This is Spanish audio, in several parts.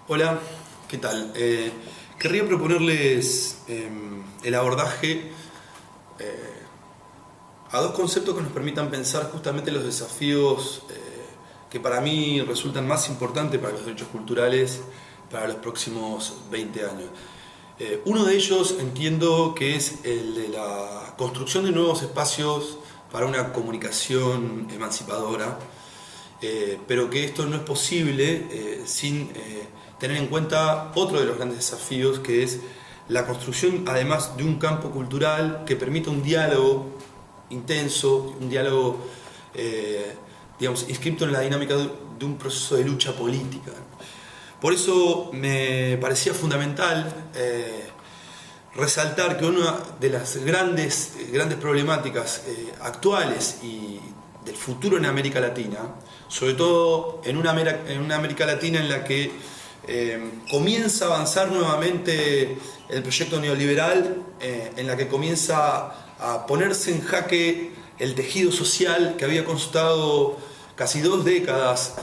Hola, ¿qué tal? Querría proponerles el abordaje a dos conceptos que nos permitan pensar justamente los desafíos que para mí resultan más importantes para los derechos culturales para los próximos 20 años. Uno de ellos entiendo que es el de la construcción de nuevos espacios para una comunicación emancipadora, pero que esto no es posible sin tener en cuenta otro de los grandes desafíos, que es la construcción, además de un campo cultural que permita un diálogo intenso, un diálogo, digamos, inscripto en la dinámica de un proceso de lucha política. Por eso me parecía fundamental resaltar que una de las grandes problemáticas actuales y del futuro en América Latina, sobre todo en una América Latina en la que comienza a avanzar nuevamente el proyecto neoliberal, en la que comienza a ponerse en jaque el tejido social que había costado casi 2 décadas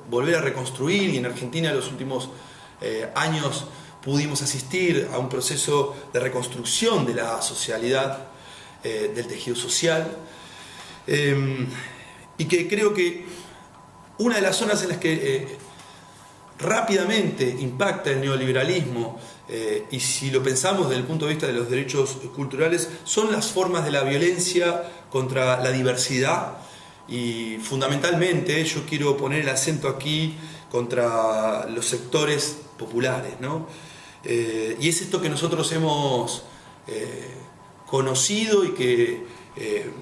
volver a reconstruir, y en Argentina en los últimos años pudimos asistir a un proceso de reconstrucción de la socialidad, del tejido social, y que creo que una de las zonas en las que rápidamente impacta el neoliberalismo, y si lo pensamos desde el punto de vista de los derechos culturales, son las formas de la violencia contra la diversidad, y fundamentalmente yo quiero poner el acento aquí contra los sectores populares, ¿no? Y es esto que nosotros hemos conocido y que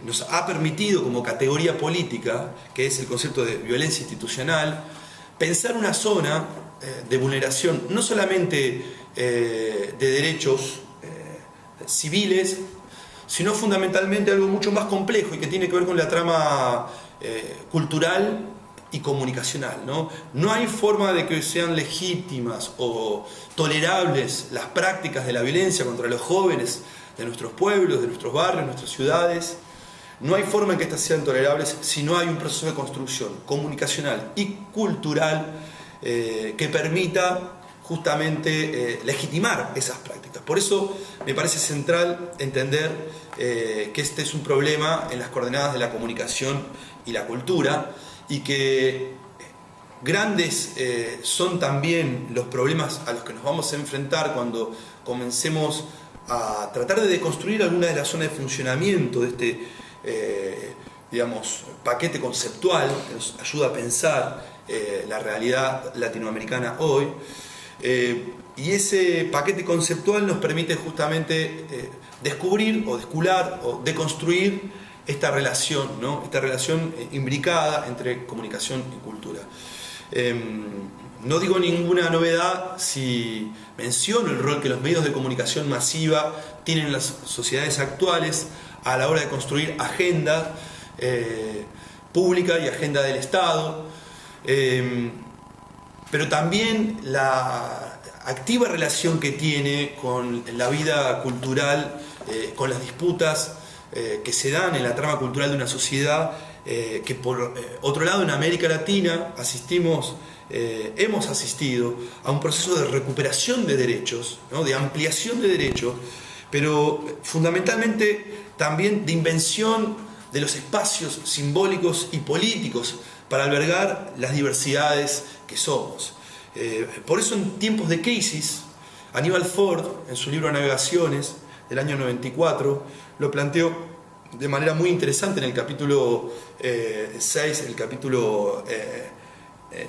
nos ha permitido como categoría política, que es el concepto de violencia institucional, pensar una zona de vulneración no solamente de derechos civiles, sino fundamentalmente algo mucho más complejo y que tiene que ver con la trama cultural y comunicacional, ¿no? No hay forma de que sean legítimas o tolerables las prácticas de la violencia contra los jóvenes de nuestros pueblos, de nuestros barrios, de nuestras ciudades. No hay forma en que estas sean tolerables si no hay un proceso de construcción comunicacional y cultural que permita justamente legitimar esas prácticas. Por eso me parece central entender que este es un problema en las coordenadas de la comunicación y la cultura, y que grandes son también los problemas a los que nos vamos a enfrentar cuando comencemos a tratar de deconstruir alguna de las zonas de funcionamiento de este digamos, paquete conceptual que nos ayuda a pensar la realidad latinoamericana hoy. Y ese paquete conceptual nos permite justamente descubrir o descular o deconstruir esta relación, ¿no? Esta relación imbricada entre comunicación y cultura. No digo ninguna novedad si menciono el rol que los medios de comunicación masiva tienen en las sociedades actuales a la hora de construir agenda pública y agenda del Estado, pero también la activa relación que tiene con la vida cultural, con las disputas que se dan en la trama cultural de una sociedad, que por otro lado en América Latina hemos asistido a un proceso de recuperación de derechos, ¿no? De ampliación de derechos, pero fundamentalmente también de invención de los espacios simbólicos y políticos para albergar las diversidades que somos. Por eso en tiempos de crisis, Aníbal Ford, en su libro Navegaciones, del año 94, lo planteó de manera muy interesante en el capítulo 6, el capítulo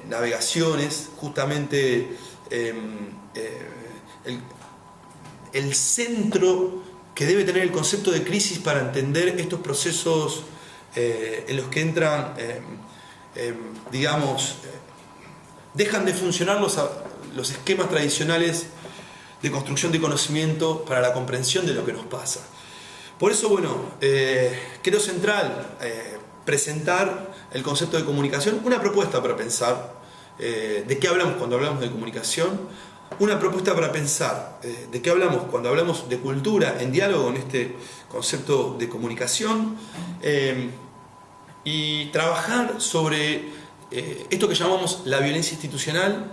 Navegaciones, justamente el centro que debe tener el concepto de crisis para entender estos procesos en los que entran, digamos, dejan de funcionar los esquemas tradicionales de construcción de conocimiento para la comprensión de lo que nos pasa. Por eso, bueno, creo central presentar el concepto de comunicación, una propuesta para pensar de qué hablamos cuando hablamos de comunicación, una propuesta para pensar de qué hablamos cuando hablamos de cultura en diálogo con este concepto de comunicación, y trabajar sobre esto que llamamos la violencia institucional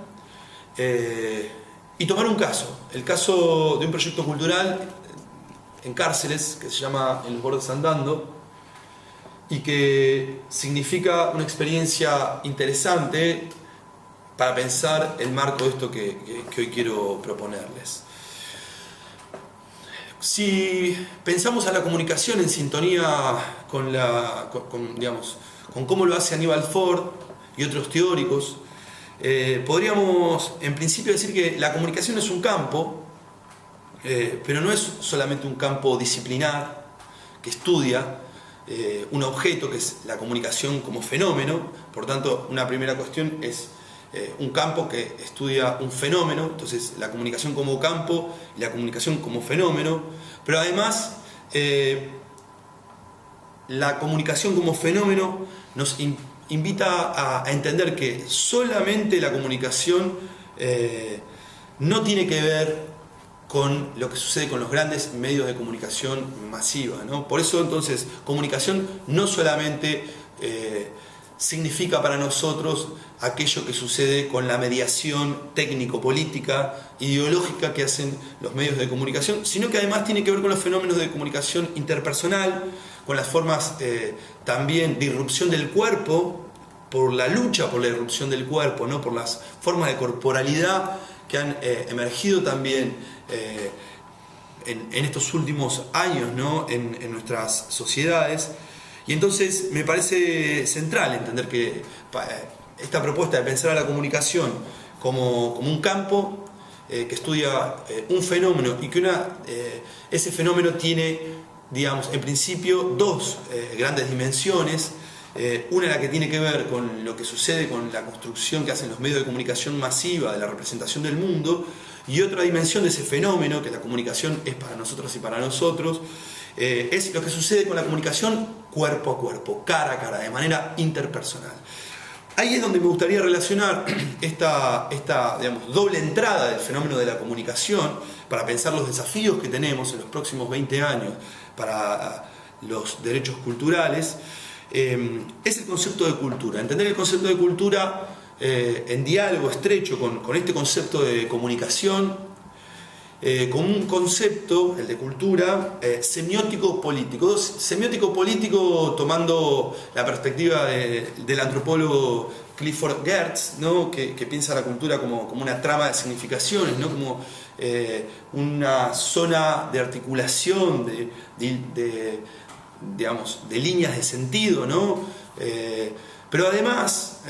y tomar un caso, el caso de un proyecto cultural en cárceles que se llama En los bordes andando, y que significa una experiencia interesante para pensar el marco de esto que hoy quiero proponerles. Si pensamos a la comunicación en sintonía con cómo lo hace Aníbal Ford y otros teóricos, podríamos en principio decir que la comunicación es un campo, pero no es solamente un campo disciplinar que estudia un objeto, que es la comunicación como fenómeno. Por tanto, una primera cuestión es un campo que estudia un fenómeno, entonces la comunicación como campo y la comunicación como fenómeno, pero además la comunicación como fenómeno nos invita a entender que solamente la comunicación no tiene que ver con lo que sucede con los grandes medios de comunicación masiva, ¿no? Por eso entonces comunicación no solamente significa para nosotros aquello que sucede con la mediación técnico-política, ideológica que hacen los medios de comunicación, sino que además tiene que ver con los fenómenos de comunicación interpersonal, con las formas también de irrupción del cuerpo, por la lucha por la irrupción del cuerpo, ¿no? Por las formas de corporalidad que han emergido también en estos últimos años, ¿no? en nuestras sociedades. Y entonces me parece central entender que esta propuesta de pensar a la comunicación como un campo que estudia un fenómeno y que ese fenómeno tiene, digamos, en principio dos grandes dimensiones. Una la que tiene que ver con lo que sucede con la construcción que hacen los medios de comunicación masiva de la representación del mundo, y otra dimensión de ese fenómeno, que la comunicación es para nosotros y para nosotros, es lo que sucede con la comunicación cuerpo a cuerpo, cara a cara, de manera interpersonal. Ahí es donde me gustaría relacionar esta digamos, doble entrada del fenómeno de la comunicación para pensar los desafíos que tenemos en los próximos 20 años para los derechos culturales. Es el concepto de cultura. Entender el concepto de cultura en diálogo estrecho con este concepto de comunicación, como un concepto, el de cultura, semiótico-político. Semiótico-político tomando la perspectiva del antropólogo Clifford Geertz, ¿no? que piensa la cultura como una trama de significaciones, ¿no? Como una zona de articulación, digamos, de líneas de sentido, ¿no? Pero además,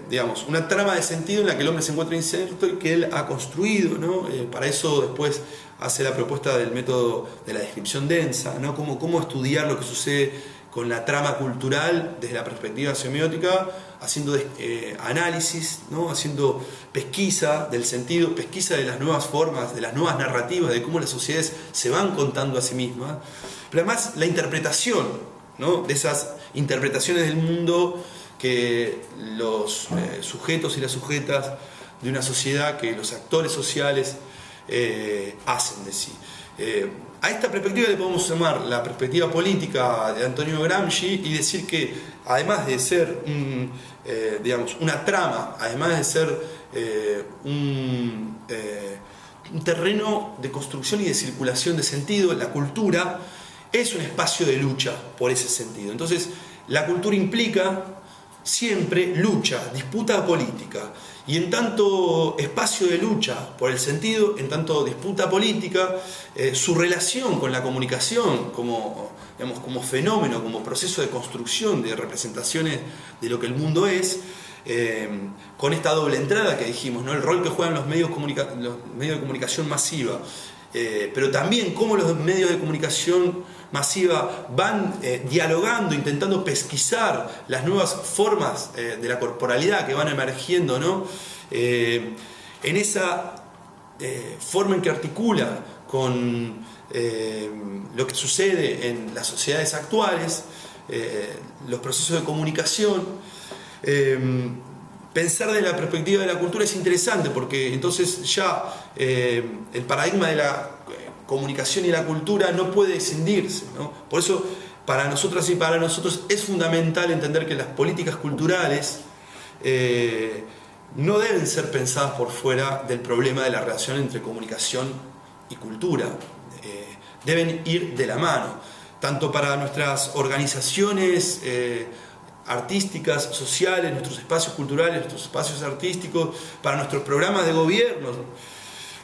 digamos, una trama de sentido en la que el hombre se encuentra inserto y que él ha construido, ¿no? Para eso después hace la propuesta del método de la descripción densa, ¿no? Cómo estudiar lo que sucede con la trama cultural desde la perspectiva semiótica, haciendo análisis, ¿no? Haciendo pesquisa del sentido, pesquisa de las nuevas formas, de las nuevas narrativas, de cómo las sociedades se van contando a sí mismas, pero además la interpretación, ¿no? De esas interpretaciones del mundo que los sujetos y las sujetas de una sociedad, que los actores sociales hacen de sí. A esta perspectiva le podemos sumar la perspectiva política de Antonio Gramsci y decir que además de ser digamos, una trama, además de ser un terreno de construcción y de circulación de sentido, la cultura es un espacio de lucha por ese sentido. Entonces, la cultura implica siempre lucha, disputa política, y en tanto espacio de lucha por el sentido, en tanto disputa política, su relación con la comunicación como fenómeno, como proceso de construcción de representaciones de lo que el mundo es, con esta doble entrada que dijimos, ¿no? El rol que juegan los medios de comunicación masiva, pero también cómo los medios de comunicación masiva van dialogando, intentando pesquisar las nuevas formas de la corporalidad que van emergiendo, ¿no? En esa forma en que articula con lo que sucede en las sociedades actuales, los procesos de comunicación. Pensar de la perspectiva de la cultura es interesante porque entonces ya el paradigma de la comunicación y la cultura no puede escindirse, ¿no? Por eso para nosotras y para nosotros es fundamental entender que las políticas culturales no deben ser pensadas por fuera del problema de la relación entre comunicación y cultura. Deben ir de la mano, tanto para nuestras organizaciones artísticas, sociales, nuestros espacios culturales, nuestros espacios artísticos, para nuestros programas de gobierno.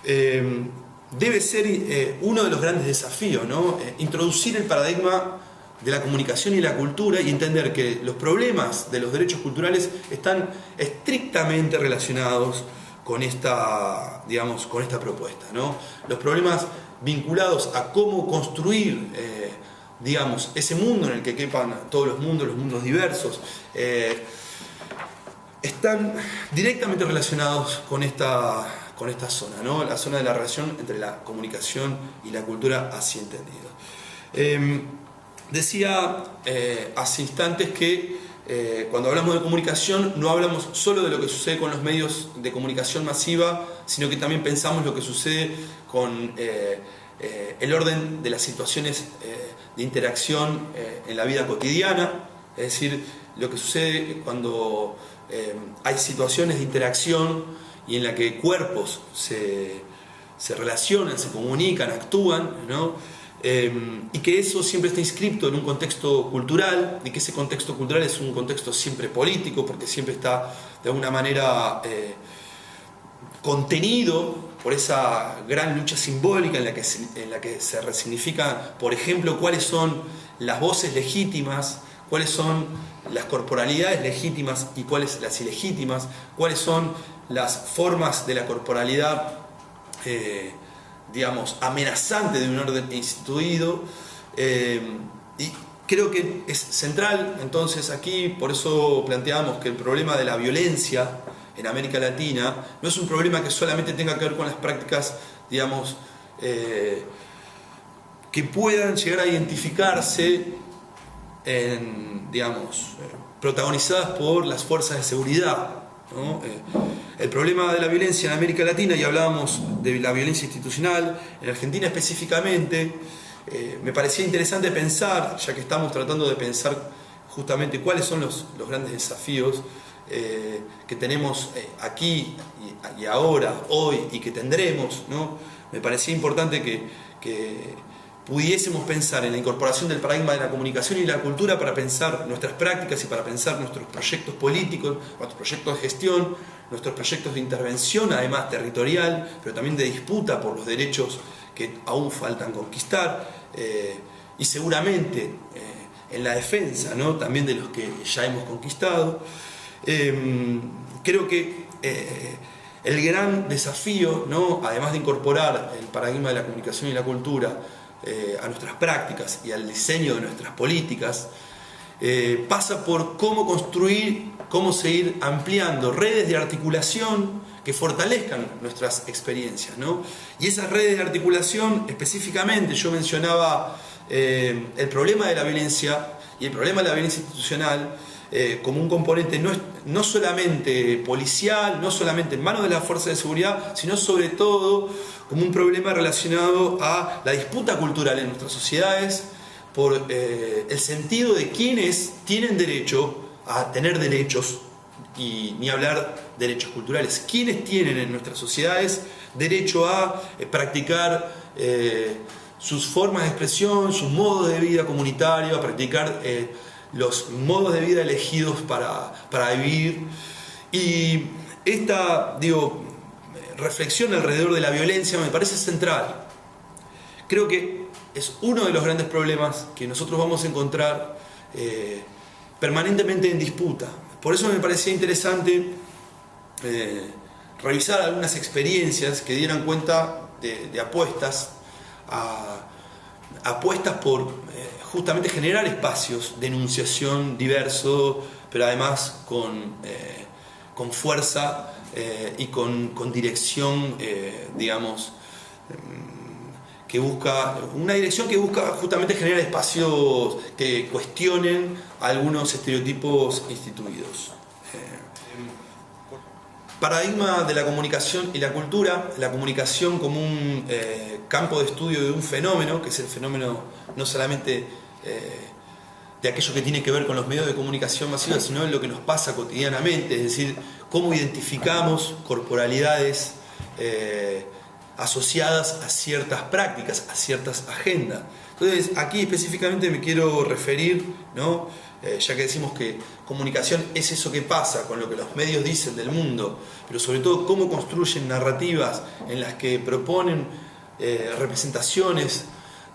Debe ser uno de los grandes desafíos, ¿no? Introducir el paradigma de la comunicación y la cultura y entender que los problemas de los derechos culturales están estrictamente relacionados con esta, digamos, con esta propuesta, ¿no? Los problemas vinculados a cómo construir digamos, ese mundo en el que quepan todos los mundos diversos, están directamente relacionados con esta zona, ¿no? La zona de la relación entre la comunicación y la cultura, así entendido. Decía hace instantes que cuando hablamos de comunicación no hablamos solo de lo que sucede con los medios de comunicación masiva, sino que también pensamos lo que sucede con el orden de las situaciones de interacción en la vida cotidiana, es decir, lo que sucede cuando hay situaciones de interacción y en la que cuerpos se relacionan, se comunican, actúan, ¿no? Y que eso siempre está inscripto en un contexto cultural, y que ese contexto cultural es un contexto siempre político, porque siempre está de alguna manera contenido por esa gran lucha simbólica en la que se resignifica, por ejemplo, cuáles son las voces legítimas, cuáles son las corporalidades legítimas y cuáles las ilegítimas, cuáles son las formas de la corporalidad digamos, amenazante de un orden instituido, y creo que es central entonces aquí, por eso planteamos que el problema de la violencia en América Latina no es un problema que solamente tenga que ver con las prácticas, digamos, que puedan llegar a identificarse digamos, protagonizadas por las fuerzas de seguridad, ¿no? El problema de la violencia en América Latina, y hablábamos de la violencia institucional, en Argentina específicamente, me parecía interesante pensar, ya que estamos tratando de pensar justamente cuáles son los grandes desafíos que tenemos aquí y ahora, hoy, y que tendremos, ¿no? Me parecía importante que pudiésemos pensar en la incorporación del paradigma de la comunicación y la cultura para pensar nuestras prácticas y para pensar nuestros proyectos políticos, nuestros proyectos de gestión, nuestros proyectos de intervención, además territorial, pero también de disputa por los derechos que aún faltan conquistar, y seguramente en la defensa, ¿no? También de los que ya hemos conquistado. Creo que el gran desafío, ¿no? Además de incorporar el paradigma de la comunicación y la cultura a nuestras prácticas y al diseño de nuestras políticas, pasa por cómo construir, cómo seguir ampliando redes de articulación que fortalezcan nuestras experiencias, ¿no? Y esas redes de articulación, específicamente, yo mencionaba el problema de la violencia y el problema de la violencia institucional como un componente no solamente policial, no solamente en manos de las fuerzas de seguridad, sino sobre todo como un problema relacionado a la disputa cultural en nuestras sociedades por el sentido de quienes tienen derecho a tener derechos, y ni hablar derechos culturales, quienes tienen en nuestras sociedades derecho a practicar sus formas de expresión, sus modos de vida comunitario, a practicar los modos de vida elegidos para vivir. Y esta, reflexión alrededor de la violencia me parece central. Creo que es uno de los grandes problemas que nosotros vamos a encontrar permanentemente en disputa. Por eso me parecía interesante revisar algunas experiencias que dieran cuenta de apuestas por justamente generar espacios de enunciación diverso, pero además con fuerza y con dirección, digamos, que busca una dirección que busca justamente generar espacios que cuestionen algunos estereotipos instituidos. Paradigma de la comunicación y la cultura, la comunicación como un campo de estudio de un fenómeno, que es el fenómeno no solamente de aquello que tiene que ver con los medios de comunicación masiva, sino en lo que nos pasa cotidianamente, es decir, cómo identificamos corporalidades asociadas a ciertas prácticas, a ciertas agendas. Entonces, aquí específicamente me quiero referir, ¿no? Ya que decimos que comunicación es eso que pasa con lo que los medios dicen del mundo, pero sobre todo cómo construyen narrativas en las que proponen representaciones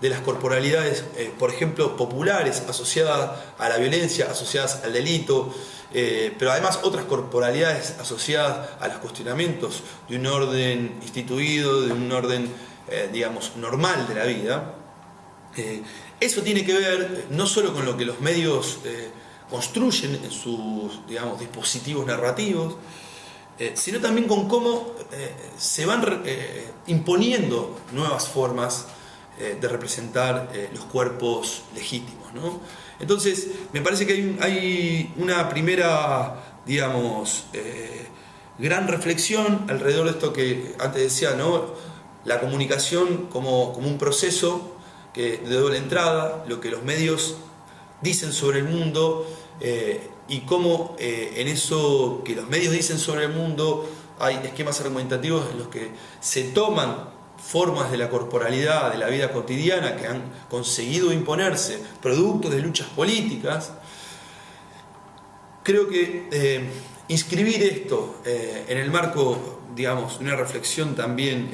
de las corporalidades, por ejemplo, populares, asociadas a la violencia, asociadas al delito, pero además otras corporalidades asociadas a los cuestionamientos de un orden instituido, de un orden, digamos, normal de la vida. Eso tiene que ver no solo con lo que los medios construyen en sus, digamos, dispositivos narrativos, sino también con cómo se van imponiendo nuevas formas de representar los cuerpos legítimos, ¿no? Entonces, me parece que hay una primera, digamos, gran reflexión alrededor de esto que antes decía, ¿no? La comunicación como un proceso que de doble entrada, lo que los medios dicen sobre el mundo y cómo en eso que los medios dicen sobre el mundo hay esquemas argumentativos en los que se toman formas de la corporalidad, de la vida cotidiana que han conseguido imponerse, productos de luchas políticas. Creo que inscribir esto en el marco, digamos, de una reflexión también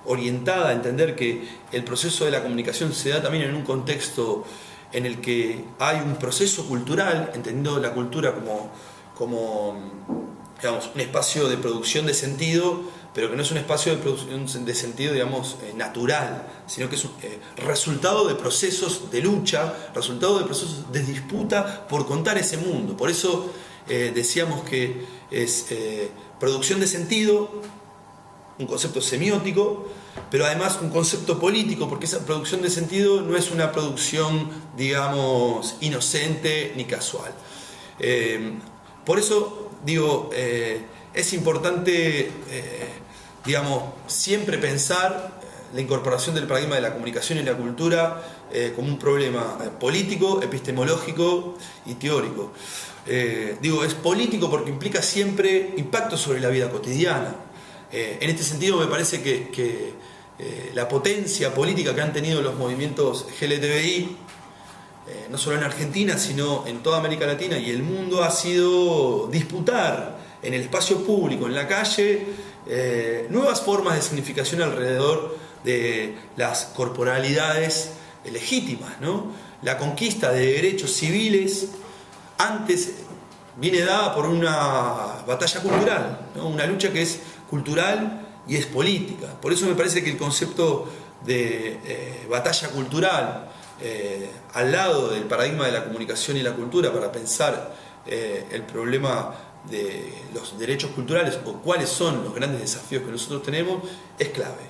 orientada a entender que el proceso de la comunicación se da también en un contexto en el que hay un proceso cultural, entendiendo la cultura como digamos, un espacio de producción de sentido, pero que no es un espacio de producción de sentido, digamos, natural, sino que es un resultado de procesos de lucha, resultado de procesos de disputa por contar ese mundo. Por eso decíamos que es producción de sentido, un concepto semiótico, pero además un concepto político, porque esa producción de sentido no es una producción, digamos, inocente ni casual. Por eso, digo, es importante, digamos, siempre pensar la incorporación del paradigma de la comunicación y la cultura como un problema político, epistemológico y teórico. Digo, es político porque implica siempre impacto sobre la vida cotidiana. En este sentido me parece que la potencia política que han tenido los movimientos LGTBI, no solo en Argentina, sino en toda América Latina y el mundo, ha sido disputar en el espacio público, en la calle, nuevas formas de significación alrededor de las corporalidades legítimas, ¿no? La conquista de derechos civiles antes viene dada por una batalla cultural, ¿no? Una lucha que es cultural y es política. Por eso me parece que el concepto de batalla cultural al lado del paradigma de la comunicación y la cultura para pensar el problema de los derechos culturales o cuáles son los grandes desafíos que nosotros tenemos es clave.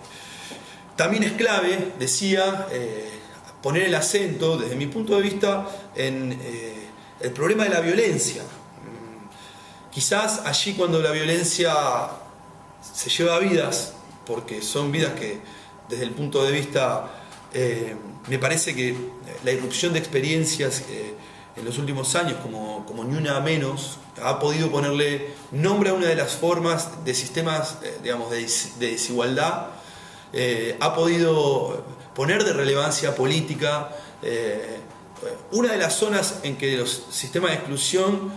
También es clave, decía, poner el acento, desde mi punto de vista, en el problema de la violencia. Quizás allí cuando la violencia se lleva vidas, porque son vidas que desde el punto de vista, me parece que la irrupción de experiencias en los últimos años, como Ni Una Menos, ha podido ponerle nombre a una de las formas de sistemas, digamos, de desigualdad, ha podido poner de relevancia política una de las zonas en que los sistemas de exclusión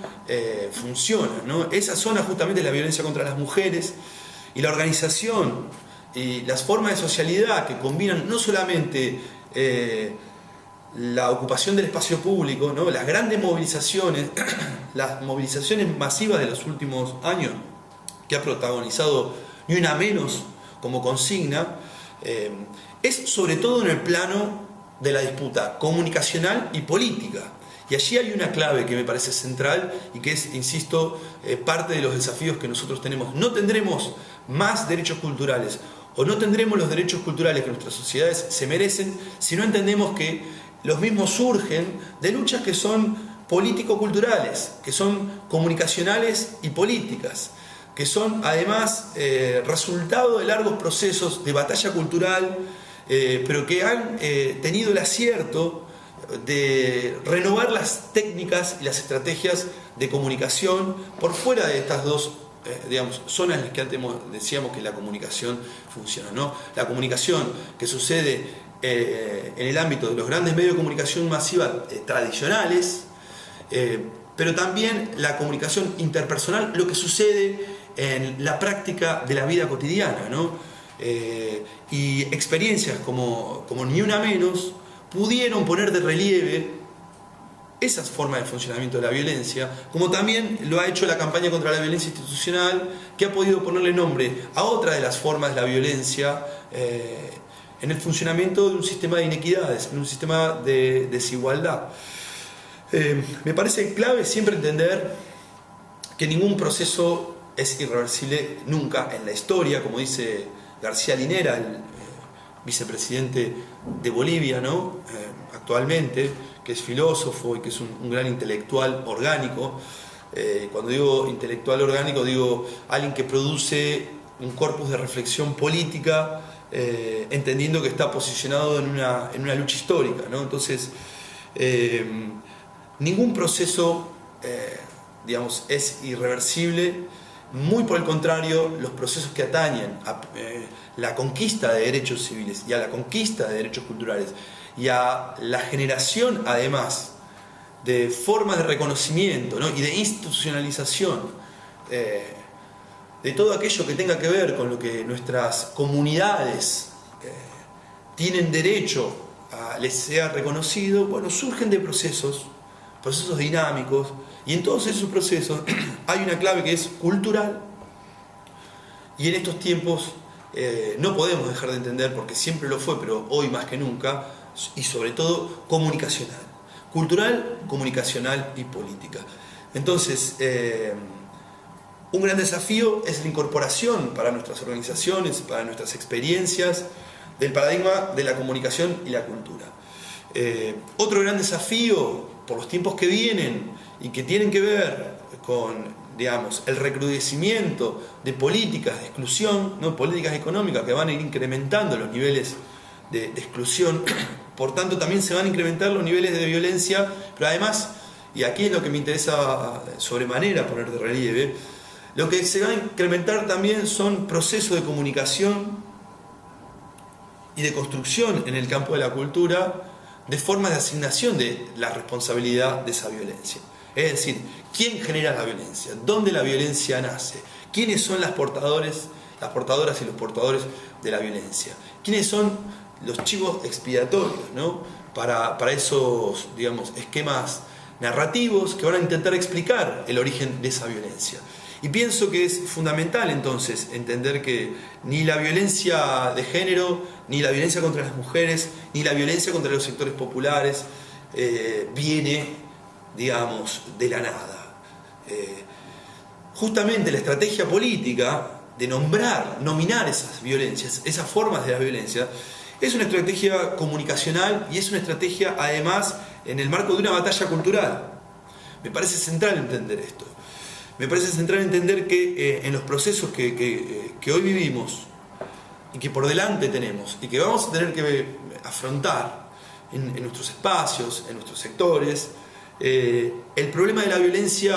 funcionan, ¿no? Esa zona justamente es la violencia contra las mujeres, y la organización y las formas de socialidad que combinan no solamente la ocupación del espacio público, ¿no? Las grandes movilizaciones, las movilizaciones masivas de los últimos años que ha protagonizado Ni Una Menos como consigna, es sobre todo en el plano de la disputa comunicacional y política. Y allí hay una clave que me parece central y que es, insisto, parte de los desafíos que nosotros tenemos. No tendremos más derechos culturales o no tendremos los derechos culturales que nuestras sociedades se merecen si no entendemos que los mismos surgen de luchas que son político-culturales, que son comunicacionales y políticas, que son además resultado de largos procesos de batalla cultural, pero que han tenido el acierto de renovar las técnicas y las estrategias de comunicación por fuera de estas dos zonas en las que antes decíamos que la comunicación funciona, ¿no? La comunicación que sucede en el ámbito de los grandes medios de comunicación masiva tradicionales, pero también la comunicación interpersonal, lo que sucede en la práctica de la vida cotidiana, ¿no? Y experiencias como Ni Una Menos pudieron poner de relieve esas formas de funcionamiento de la violencia, como también lo ha hecho la campaña contra la violencia institucional, que ha podido ponerle nombre a otra de las formas de la violencia en el funcionamiento de un sistema de inequidades, en un sistema de desigualdad. Me parece clave siempre entender que ningún proceso es irreversible nunca en la historia, como dice García Linera, el vicepresidente de Bolivia, ¿no? Actualmente, que es filósofo y que es un gran intelectual orgánico. Cuando digo intelectual orgánico, digo alguien que produce un corpus de reflexión política, entendiendo que está posicionado en una lucha histórica, ¿no? Entonces, ningún proceso es irreversible, muy por el contrario, los procesos que atañen a la conquista de derechos civiles y a la conquista de derechos culturales y a la generación, además, de formas de reconocimiento, ¿no? Y de institucionalización de todo aquello que tenga que ver con lo que nuestras comunidades tienen derecho a les sea reconocido, bueno, surgen de procesos dinámicos, y en todos esos procesos hay una clave que es cultural, y en estos tiempos no podemos dejar de entender, porque siempre lo fue, pero hoy más que nunca, y sobre todo comunicacional, cultural, comunicacional y política. Entonces, un gran desafío es la incorporación para nuestras organizaciones, para nuestras experiencias, del paradigma de la comunicación y la cultura. Otro gran desafío por los tiempos que vienen y que tienen que ver con, el recrudecimiento de políticas de exclusión, ¿no? Políticas económicas que van a ir incrementando los niveles de exclusión, por tanto también se van a incrementar los niveles de violencia, pero además, y aquí es lo que me interesa sobremanera poner de relieve, lo que se va a incrementar también son procesos de comunicación y de construcción en el campo de la cultura, de formas de asignación de la responsabilidad de esa violencia. Es decir, ¿quién genera la violencia? ¿Dónde la violencia nace? ¿Quiénes son las portadoras y los portadores de la violencia? ¿Quiénes son los chivos expiatorios, ¿no? para esos, esquemas narrativos que van a intentar explicar el origen de esa violencia? Y pienso que es fundamental entonces entender que ni la violencia de género, ni la violencia contra las mujeres, ni la violencia contra los sectores populares viene, de la nada. Justamente la estrategia política de nominar esas violencias, esas formas de la violencia, es una estrategia comunicacional y es una estrategia además en el marco de una batalla cultural. Me parece central entender esto. Me parece central entender que en los procesos que hoy vivimos y que por delante tenemos y que vamos a tener que afrontar en nuestros espacios, en nuestros sectores, el problema de la violencia,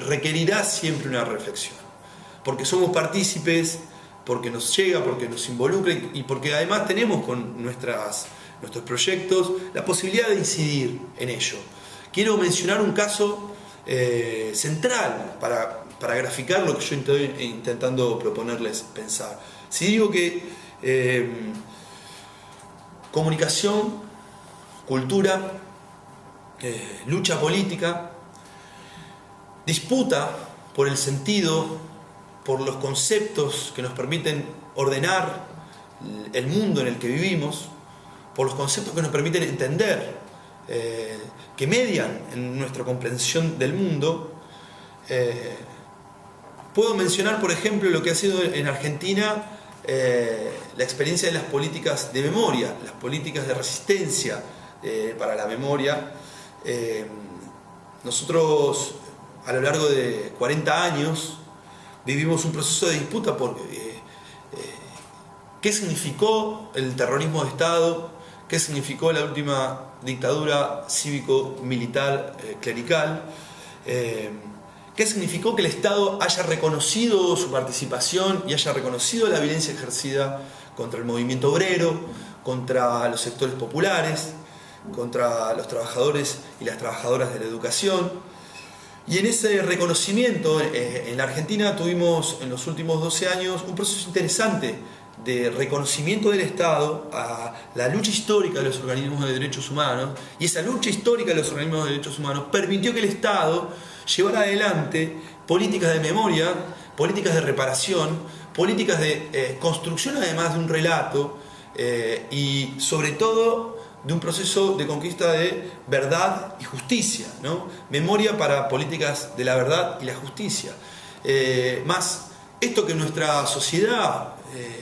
requerirá siempre una reflexión, porque somos partícipes, porque nos llega, porque nos involucra y porque además tenemos con nuestros proyectos la posibilidad de incidir en ello. Quiero mencionar un caso central para graficar lo que yo estoy intentando proponerles pensar. Si digo que comunicación, cultura, lucha política, disputa por el sentido, por los conceptos que nos permiten ordenar el mundo en el que vivimos, por los conceptos que nos permiten entender, que median en nuestra comprensión del mundo. Puedo mencionar, por ejemplo, lo que ha sido en Argentina la experiencia de las políticas de memoria, las políticas de resistencia para la memoria. Nosotros, a lo largo de 40 años, vivimos un proceso de disputa por qué significó el terrorismo de Estado, qué significó la última dictadura cívico-militar clerical, qué significó que el Estado haya reconocido su participación y haya reconocido la violencia ejercida contra el movimiento obrero, contra los sectores populares, contra los trabajadores y las trabajadoras de la educación. Y en ese reconocimiento, en la Argentina tuvimos en los últimos 12 años un proceso interesante de reconocimiento del Estado a la lucha histórica de los organismos de derechos humanos, y esa lucha histórica de los organismos de derechos humanos permitió que el Estado llevara adelante políticas de memoria, políticas de reparación, políticas de construcción además de un relato y sobre todo de un proceso de conquista de verdad y justicia, ¿no? Memoria para políticas de la verdad y la justicia. Más esto que nuestra sociedad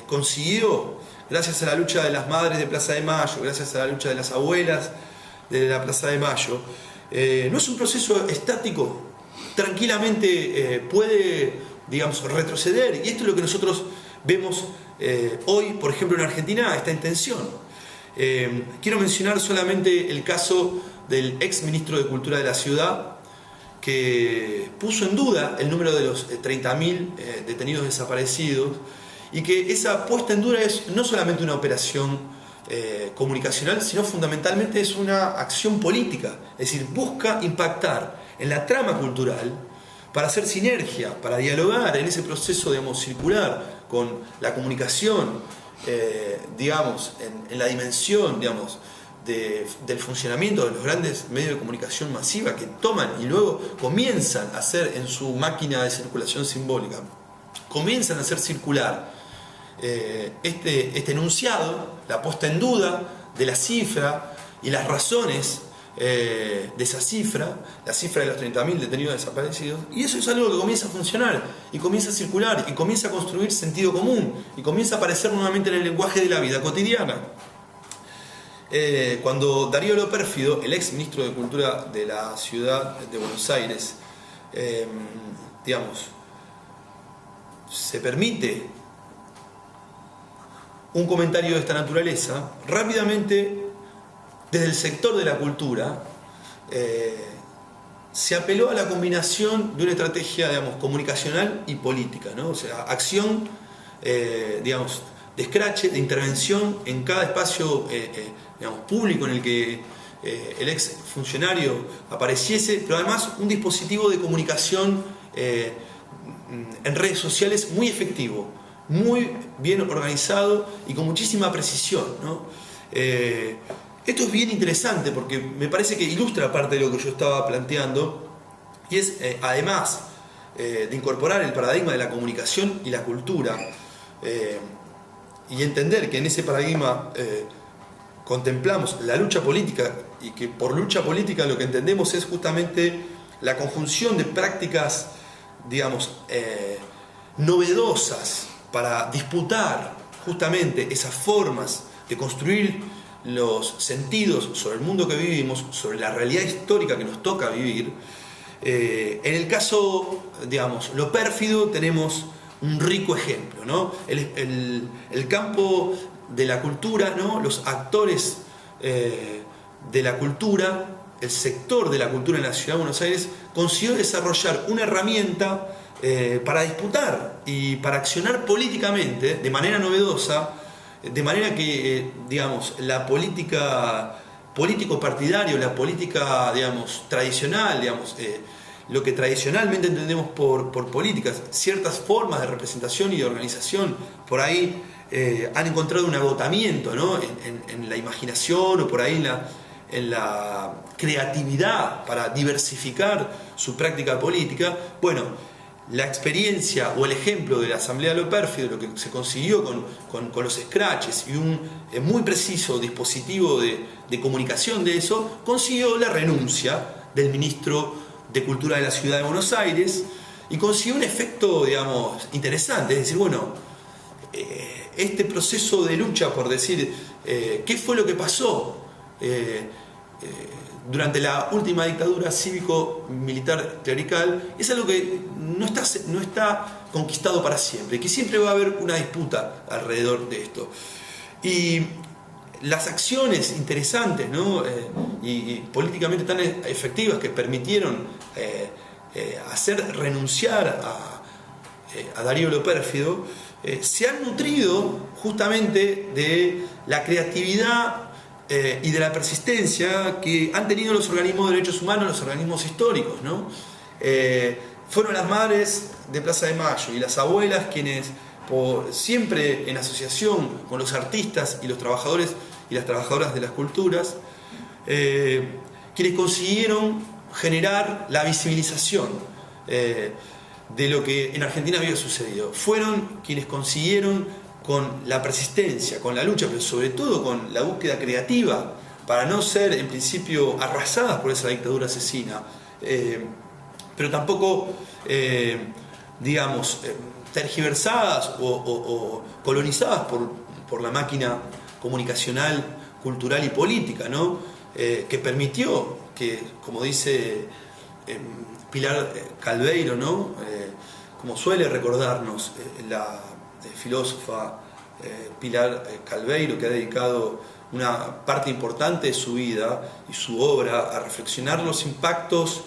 consiguió gracias a la lucha de las madres de Plaza de Mayo, gracias a la lucha de las abuelas de la Plaza de Mayo, no es un proceso estático, tranquilamente puede, digamos, retroceder, y esto es lo que nosotros vemos hoy, por ejemplo, en Argentina está en tensión. Quiero mencionar solamente el caso del ex ministro de Cultura de la ciudad, que puso en duda el número de los 30.000 detenidos desaparecidos, y que esa puesta en duda es no solamente una operación comunicacional, sino fundamentalmente es una acción política, es decir, busca impactar en la trama cultural para hacer sinergia, para dialogar en ese proceso, digamos, circular con la comunicación, digamos, en la dimensión, digamos, del funcionamiento de los grandes medios de comunicación masiva que toman y luego comienzan a hacer en su máquina de circulación simbólica, comienzan a hacer circular este enunciado, la puesta en duda de la cifra y las razones de esa cifra, la cifra de los 30.000 detenidos desaparecidos, y eso es algo que comienza a funcionar y comienza a circular y comienza a construir sentido común y comienza a aparecer nuevamente en el lenguaje de la vida cotidiana. Cuando Darío Lo Pérfido, el ex ministro de Cultura de la ciudad de Buenos Aires, digamos, se permite un comentario de esta naturaleza, rápidamente desde el sector de la cultura se apeló a la combinación de una estrategia, digamos, comunicacional y política, ¿no? O sea, acción, digamos, de escrache, de intervención en cada espacio digamos, público en el que el ex funcionario apareciese, pero además un dispositivo de comunicación en redes sociales muy efectivo, muy bien organizado y con muchísima precisión, ¿no? Esto es bien interesante porque me parece que ilustra parte de lo que yo estaba planteando, y es, además de incorporar el paradigma de la comunicación y la cultura, y entender que en ese paradigma contemplamos la lucha política, y que por lucha política lo que entendemos es justamente la conjunción de prácticas, digamos, novedosas para disputar justamente esas formas de construir los sentidos sobre el mundo que vivimos, sobre la realidad histórica que nos toca vivir. En el caso, digamos, Lo Pérfido tenemos un rico ejemplo, ¿no? El campo de la cultura, ¿no? Los actores de la cultura, el sector de la cultura en la ciudad de Buenos Aires consiguió desarrollar una herramienta para disputar y para accionar políticamente de manera novedosa, de manera que, digamos, la política político-partidario, la política, digamos, tradicional, digamos, lo que tradicionalmente entendemos por políticas, ciertas formas de representación y de organización, por ahí han encontrado un agotamiento, ¿no? en la imaginación o por ahí en la creatividad para diversificar su práctica política. Bueno, la experiencia o el ejemplo de la Asamblea Lo Pérfido, lo que se consiguió con los scratches y un muy preciso dispositivo de comunicación de eso, consiguió la renuncia del ministro de Cultura de la Ciudad de Buenos Aires y consiguió un efecto, digamos, interesante. Es decir, bueno, este proceso de lucha por decir qué fue lo que pasó durante la última dictadura cívico-militar clerical es algo que no está conquistado para siempre, que siempre va a haber una disputa alrededor de esto. Y las acciones interesantes, ¿no? Y políticamente tan efectivas que permitieron hacer renunciar a Darío lo Pérfido, se han nutrido justamente de la creatividad y de la persistencia que han tenido los organismos de derechos humanos, los organismos históricos, ¿no? Fueron las madres de Plaza de Mayo y las abuelas quienes, siempre en asociación con los artistas y los trabajadores y las trabajadoras de las culturas, quienes consiguieron generar la visibilización de lo que en Argentina había sucedido. Fueron quienes consiguieron, con la persistencia, con la lucha, pero sobre todo con la búsqueda creativa, para no ser en principio arrasadas por esa dictadura asesina, pero tampoco, digamos, tergiversadas o colonizadas por la máquina comunicacional, cultural y política, ¿no? Que permitió que, como dice Pilar Calveiro, ¿no? Como suele recordarnos la filósofa Pilar Calveiro, que ha dedicado una parte importante de su vida y su obra a reflexionar los impactos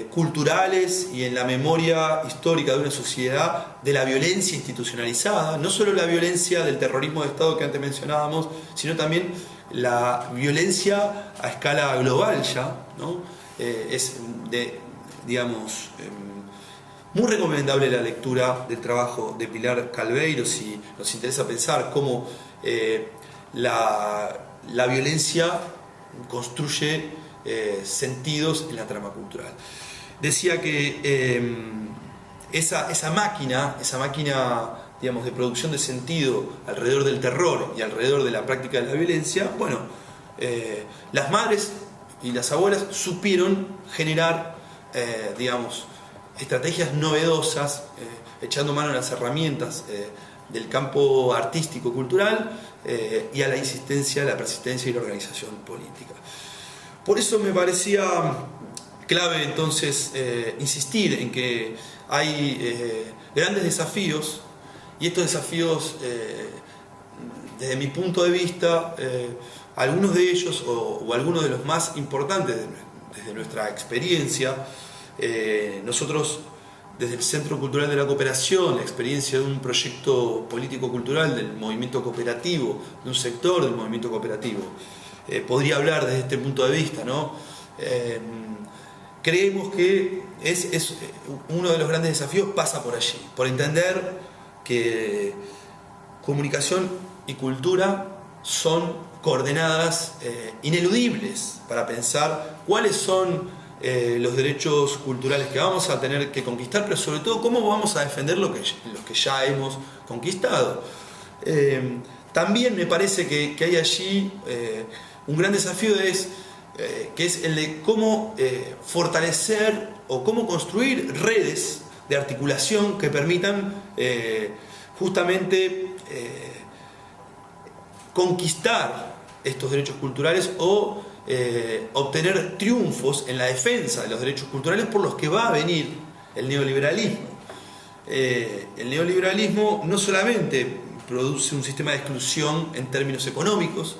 culturales y en la memoria histórica de una sociedad de la violencia institucionalizada, no solo la violencia del terrorismo de Estado que antes mencionábamos, sino también la violencia a escala global ya, ¿no? Digamos, muy recomendable la lectura del trabajo de Pilar Calveiro si nos interesa pensar cómo la violencia construye sentidos en la trama cultural. Decía que esa máquina, digamos, de producción de sentido alrededor del terror y alrededor de la práctica de la violencia, bueno, las madres y las abuelas supieron generar, digamos, estrategias novedosas, echando mano a las herramientas del campo artístico, cultural, y a la insistencia, la persistencia y la organización política. Por eso me parecía clave entonces insistir en que hay grandes desafíos, y estos desafíos, desde mi punto de vista, algunos de ellos o algunos de los más importantes desde nuestra experiencia, nosotros desde el Centro Cultural de la Cooperación, la experiencia de un proyecto político-cultural del movimiento cooperativo, de un sector del movimiento cooperativo, podría hablar desde este punto de vista, ¿no? Creemos que es uno de los grandes desafíos pasa por allí, por entender que comunicación y cultura son coordenadas ineludibles para pensar cuáles son los derechos culturales que vamos a tener que conquistar, pero sobre todo cómo vamos a defender los que ya hemos conquistado. También me parece que hay allí un gran desafío que es el de cómo fortalecer o cómo construir redes de articulación que permitan justamente conquistar estos derechos culturales o obtener triunfos en la defensa de los derechos culturales por los que va a venir el neoliberalismo. El neoliberalismo no solamente produce un sistema de exclusión en términos económicos,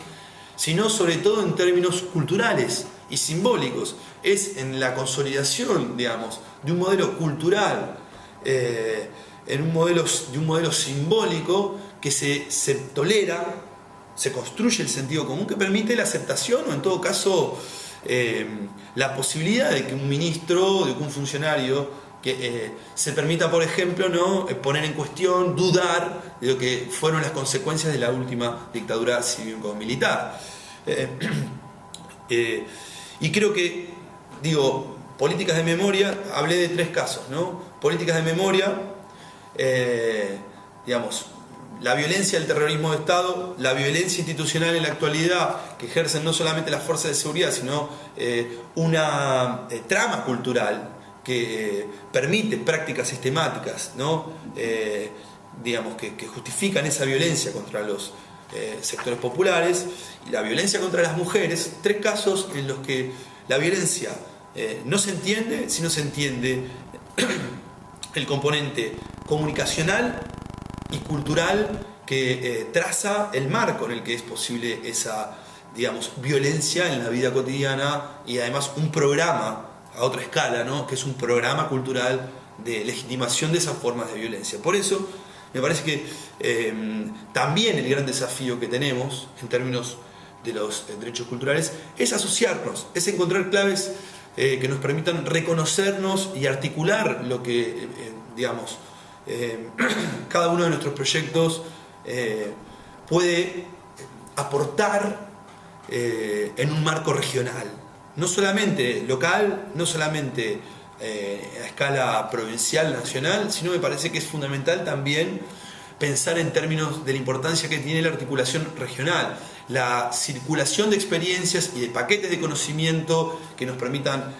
sino sobre todo en términos culturales y simbólicos. Es en la consolidación, digamos, de un modelo cultural, de un modelo simbólico que se tolera, se construye el sentido común que permite la aceptación o en todo caso la posibilidad de que un ministro, de que un funcionario se permita, por ejemplo, ¿no?, poner en cuestión, dudar de lo que fueron las consecuencias de la última dictadura cívico-militar. Y creo que, digo, políticas de memoria, hablé de 3 casos, ¿no? Políticas de memoria, digamos, la violencia del terrorismo de Estado, la violencia institucional en la actualidad que ejercen no solamente las fuerzas de seguridad, sino una trama cultural que permite prácticas sistemáticas, ¿no? Digamos, que justifican esa violencia contra los sectores populares, y la violencia contra las mujeres. 3 casos en los que la violencia no se entiende si no se entiende el componente comunicacional y cultural que traza el marco en el que es posible esa, digamos, violencia en la vida cotidiana, y además un programa a otra escala, ¿no? Que es un programa cultural de legitimación de esas formas de violencia. Por eso me parece que también el gran desafío que tenemos en términos de los derechos culturales es asociarnos, es encontrar claves que nos permitan reconocernos y articular lo que, digamos, cada uno de nuestros proyectos puede aportar en un marco regional, no solamente local, no solamente a escala provincial, nacional, sino me parece que es fundamental también pensar en términos de la importancia que tiene la articulación regional, la circulación de experiencias y de paquetes de conocimiento que nos permitan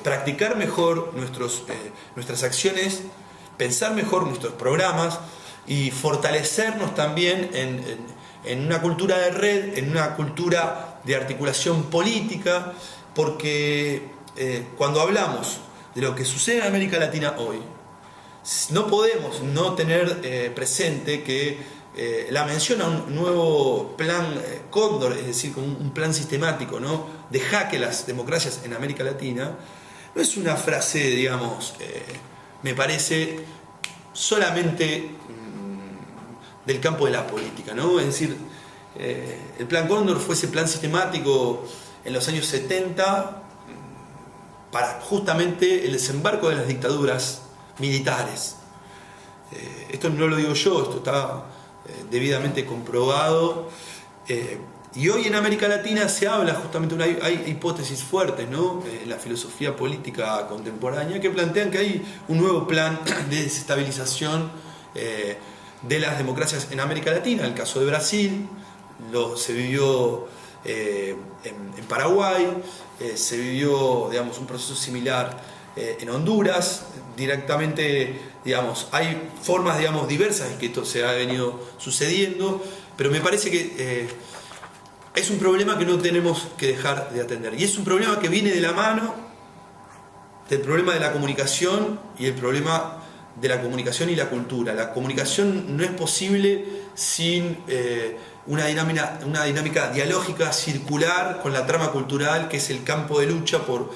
practicar mejor nuestras acciones, pensar mejor nuestros programas y fortalecernos también en una cultura de red, en una cultura de articulación política, porque cuando hablamos de lo que sucede en América Latina hoy, no podemos no tener presente que la mención a un nuevo plan Cóndor, es decir, como un plan sistemático, ¿no?, de jaque a las democracias en América Latina, no es una frase, digamos, me parece, solamente del campo de la política, ¿no? Es decir, el plan Cóndor fue ese plan sistemático en los años 70 para justamente el desembarco de las dictaduras militares. Esto no lo digo yo, esto está debidamente comprobado. Y hoy en América Latina se habla justamente, hay hipótesis fuertes, ¿no?, en la filosofía política contemporánea, que plantean que hay un nuevo plan de desestabilización de las democracias en América Latina. El caso de Brasil se vivió en Paraguay, se vivió, digamos, un proceso similar en Honduras. Directamente, digamos, hay formas, digamos, diversas en que esto se ha venido sucediendo, pero me parece que es un problema que no tenemos que dejar de atender, y es un problema que viene de la mano del problema de la comunicación y el problema de la comunicación y la cultura. La comunicación no es posible sin una dinámica dialógica circular con la trama cultural, que es el campo de lucha por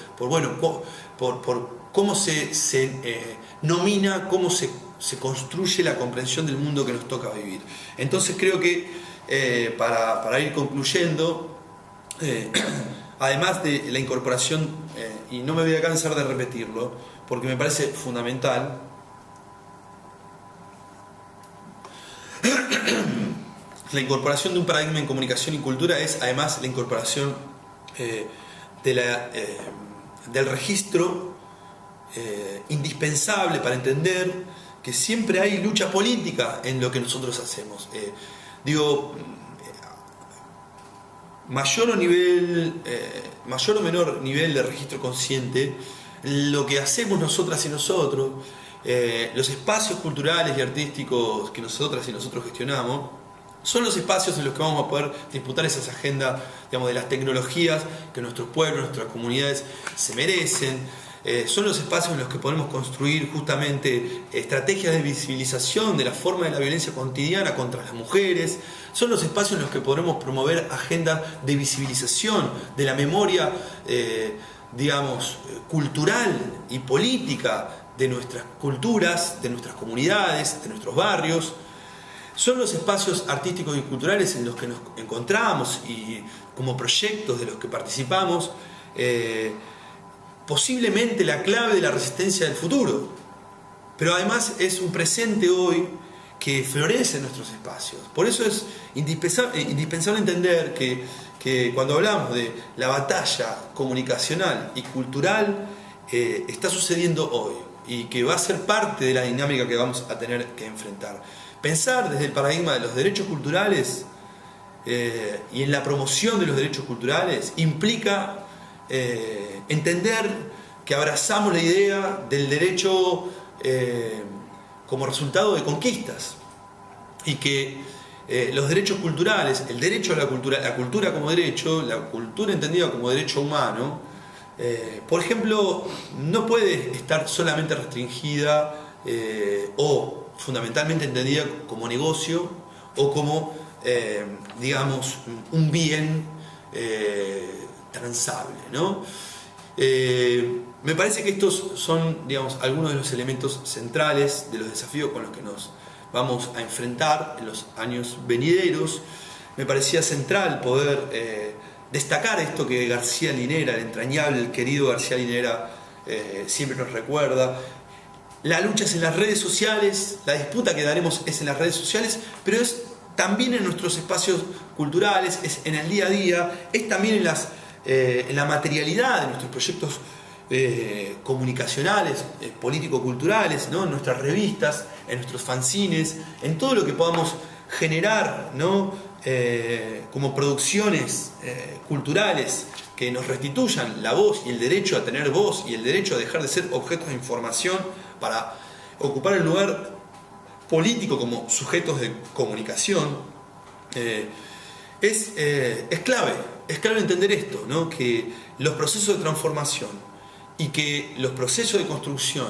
cómo se nomina, cómo se construye la comprensión del mundo que nos toca vivir. Entonces creo que para ir concluyendo, además de la incorporación, y no me voy a cansar de repetirlo porque me parece fundamental, la incorporación de un paradigma en comunicación y cultura es además la incorporación del registro indispensable para entender que siempre hay lucha política en lo que nosotros hacemos. Mayor o menor nivel de registro consciente, lo que hacemos nosotras y nosotros, los espacios culturales y artísticos que nosotras y nosotros gestionamos, son los espacios en los que vamos a poder disputar esas agendas, digamos, de las tecnologías que nuestros pueblos, nuestras comunidades se merecen. Son los espacios en los que podemos construir justamente estrategias de visibilización de la forma de la violencia cotidiana contra las mujeres. Son los espacios en los que podremos promover agendas de visibilización de la memoria, digamos, cultural y política de nuestras culturas, de nuestras comunidades, de nuestros barrios. Son los espacios artísticos y culturales en los que nos encontramos y como proyectos de los que participamos, posiblemente la clave de la resistencia del futuro, pero además es un presente hoy que florece en nuestros espacios. Por eso es indispensable entender que cuando hablamos de la batalla comunicacional y cultural, está sucediendo hoy y que va a ser parte de la dinámica que vamos a tener que enfrentar. Pensar desde el paradigma de los derechos culturales y en la promoción de los derechos culturales implica entender que abrazamos la idea del derecho como resultado de conquistas, y que los derechos culturales, el derecho a la cultura como derecho, la cultura entendida como derecho humano, por ejemplo, no puede estar solamente restringida o fundamentalmente entendida como negocio o como, digamos, un bien transable, ¿no? Me parece que estos son, digamos, algunos de los elementos centrales de los desafíos con los que nos vamos a enfrentar en los años venideros. Me parecía central poder destacar esto que García Linera, el entrañable, el querido García Linera, siempre nos recuerda. La lucha es en las redes sociales, la disputa que daremos es en las redes sociales, pero es también en nuestros espacios culturales, es en el día a día, es también en la materialidad de nuestros proyectos comunicacionales, político-culturales, ¿no? En nuestras revistas, en nuestros fanzines, en todo lo que podamos generar, ¿no? Como producciones culturales que nos restituyan la voz y el derecho a tener voz y el derecho a dejar de ser objetos de información para ocupar el lugar político como sujetos de comunicación. Es clave entender esto, ¿no? Que los procesos de transformación y que los procesos de construcción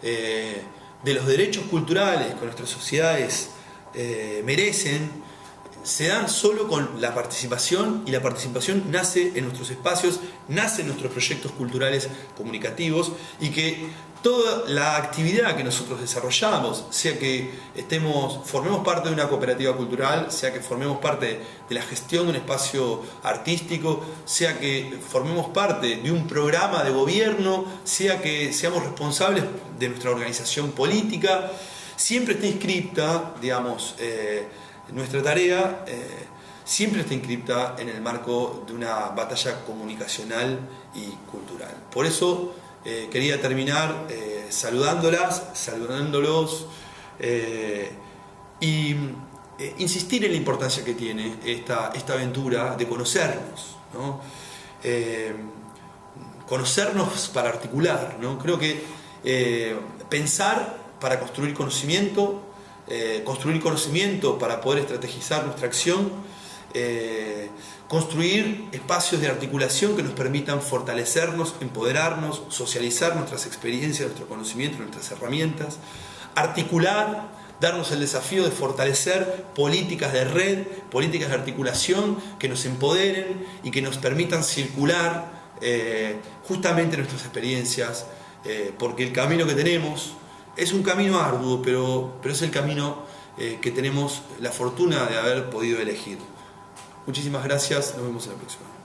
de los derechos culturales que nuestras sociedades merecen se dan solo con la participación, y la participación nace en nuestros espacios, nace en nuestros proyectos culturales comunicativos, y que toda la actividad que nosotros desarrollamos, sea que formemos parte de una cooperativa cultural, sea que formemos parte de la gestión de un espacio artístico, sea que formemos parte de un programa de gobierno, sea que seamos responsables de nuestra organización política, siempre está inscripta, digamos, nuestra tarea siempre está inscripta en el marco de una batalla comunicacional y cultural. Por eso quería terminar saludándolos y insistir en la importancia que tiene esta aventura de conocernos, ¿no? Conocernos para articular, ¿no? Creo que pensar para construir conocimiento para poder estrategizar nuestra acción, construir espacios de articulación que nos permitan fortalecernos, empoderarnos, socializar nuestras experiencias, nuestro conocimiento, nuestras herramientas, articular, darnos el desafío de fortalecer políticas de red, políticas de articulación que nos empoderen y que nos permitan circular justamente nuestras experiencias, porque el camino que tenemos es un camino arduo, pero es el camino que tenemos la fortuna de haber podido elegir. Muchísimas gracias, nos vemos en la próxima.